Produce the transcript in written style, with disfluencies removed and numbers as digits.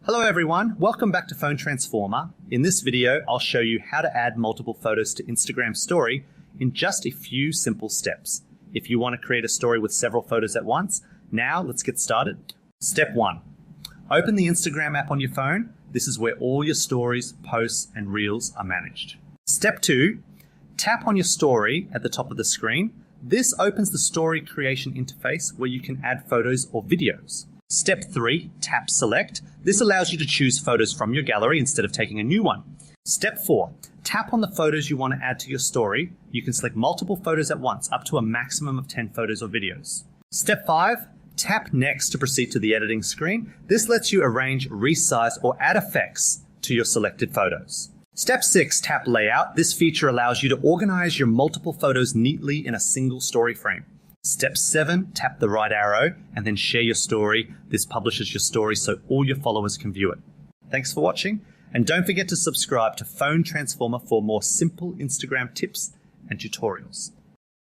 Hello everyone, welcome back to Phone Transformer. In this video, I'll show you how to add multiple photos to Instagram Story in just a few simple steps. If you want to create a story with several photos at once, now let's get started. Step 1. Open the Instagram app on your phone. This is where all your stories, posts, and reels are managed. Step 2. Tap on your story at the top of the screen. This opens the story creation interface where you can add photos or videos. Step 3, tap select. This allows you to choose photos from your gallery instead of taking a new one. Step 4, tap on the photos you want to add to your story. You can select multiple photos at once, up to a maximum of 10 photos or videos. Step 5, tap next to proceed to the editing screen. This lets you arrange, resize, or add effects to your selected photos. Step 6, tap layout. This feature allows you to organize your multiple photos neatly in a single story frame. Step 7, tap the right arrow and then share your story. This publishes your story so all your followers can view it. Thanks for watching, and don't forget to subscribe to Phone Transformer for more simple Instagram tips and tutorials.